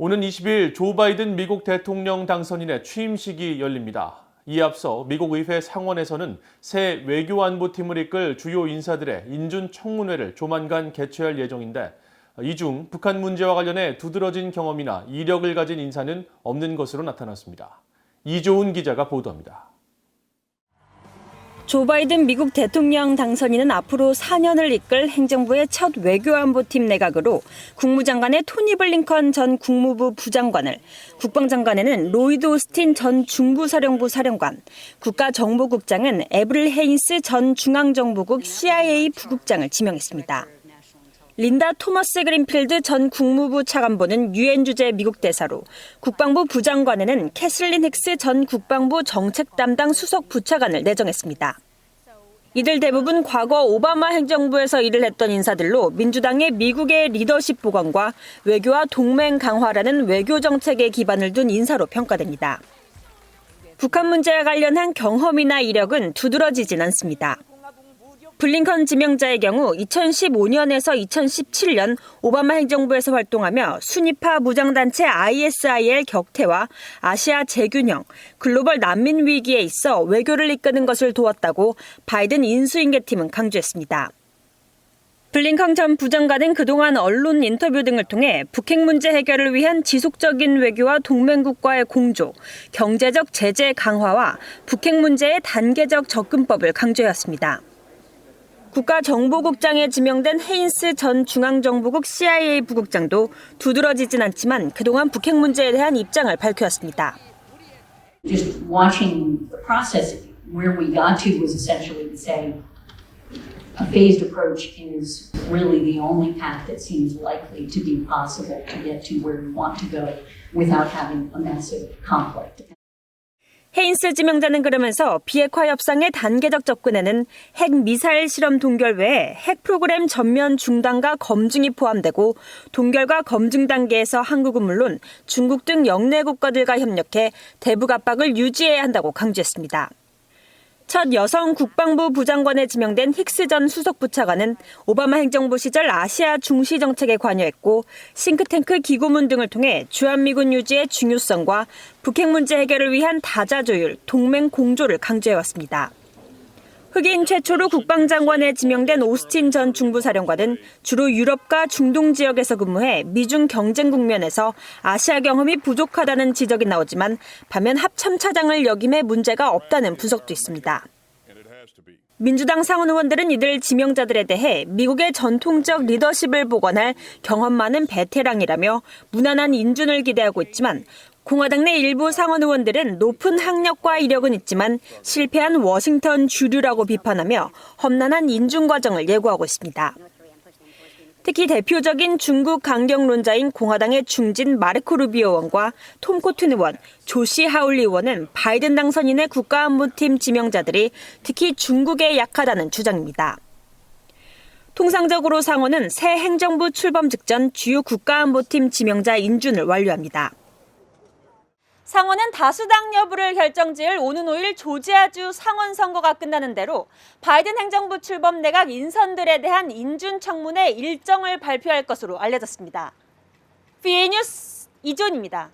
오는 20일 조 바이든 미국 대통령 당선인의 취임식이 열립니다. 이에 앞서 미국 의회 상원에서는 새 외교안보팀을 이끌 주요 인사들의 인준청문회를 조만간 개최할 예정인데 이 중 북한 문제와 관련해 두드러진 경험이나 이력을 가진 인사는 없는 것으로 나타났습니다. 이조은 기자가 보도합니다. 조 바이든 미국 대통령 당선인은 앞으로 4년을 이끌 행정부의 첫 외교안보팀 내각으로 국무장관의 토니 블링컨 전 국무부 부장관을, 국방장관에는 로이드 오스틴 전 중부사령부 사령관, 국가정보국장은 에브릴 헤인스 전 중앙정보국 CIA 부국장을 지명했습니다. 린다 토머스 그린필드 전 국무부 차관보는 유엔 주재 미국 대사로, 국방부 부장관에는 캐슬린 힉스 전 국방부 정책 담당 수석 부차관을 내정했습니다. 이들 대부분 과거 오바마 행정부에서 일을 했던 인사들로 민주당의 미국의 리더십 보강과 외교와 동맹 강화라는 외교 정책에 기반을 둔 인사로 평가됩니다. 북한 문제와 관련한 경험이나 이력은 두드러지진 않습니다. 블링컨 지명자의 경우 2015년에서 2017년 오바마 행정부에서 활동하며 순위파 무장단체 ISIL 격퇴와 아시아 재균형, 글로벌 난민 위기에 있어 외교를 이끄는 것을 도왔다고 바이든 인수인계팀은 강조했습니다. 블링컨 전 부장관은 그동안 언론 인터뷰 등을 통해 북핵 문제 해결을 위한 지속적인 외교와 동맹국과의 공조, 경제적 제재 강화와 북핵 문제의 단계적 접근법을 강조해왔습니다. 국가정보국장에 지명된 헤인스 전 중앙정보국 CIA 부국장도 두드러지진 않지만 그동안 북핵 문제에 대한 입장을 밝혔습니다. Just watching the process, where we got to was essentially to say a phased approach is really the only path that seems likely to be possible to get to where we want to go without having a massive conflict. 헤인스 지명자는 그러면서 비핵화 협상의 단계적 접근에는 핵 미사일 실험 동결 외에 핵 프로그램 전면 중단과 검증이 포함되고 동결과 검증 단계에서 한국은 물론 중국 등 영내 국가들과 협력해 대북 압박을 유지해야 한다고 강조했습니다. 첫 여성 국방부 부장관에 지명된 힉스 전 수석부차관은 오바마 행정부 시절 아시아 중시 정책에 관여했고 싱크탱크 기고문 등을 통해 주한미군 유지의 중요성과 북핵 문제 해결을 위한 다자 조율, 동맹 공조를 강조해왔습니다. 흑인 최초로 국방장관에 지명된 오스틴 전 중부사령관은 주로 유럽과 중동 지역에서 근무해 미중 경쟁 국면에서 아시아 경험이 부족하다는 지적이 나오지만 반면 합참차장을 역임해 문제가 없다는 분석도 있습니다. 민주당 상원 의원들은 이들 지명자들에 대해 미국의 전통적 리더십을 복원할 경험 많은 베테랑이라며 무난한 인준을 기대하고 있지만 공화당 내 일부 상원 의원들은 높은 학력과 이력은 있지만 실패한 워싱턴 주류라고 비판하며 험난한 인준 과정을 예고하고 있습니다. 특히 대표적인 중국 강경론자인 공화당의 중진 마르코 루비오 의원과 톰 코튼 의원, 조시 하울리 의원은 바이든 당선인의 국가안보팀 지명자들이 특히 중국에 약하다는 주장입니다. 통상적으로 상원은 새 행정부 출범 직전 주요 국가안보팀 지명자 인준을 완료합니다. 상원은 다수당 여부를 결정지을 오는 5일 조지아주 상원 선거가 끝나는 대로 바이든 행정부 출범 내각 인선들에 대한 인준 청문회 일정을 발표할 것으로 알려졌습니다. VA 뉴스 이조은입니다.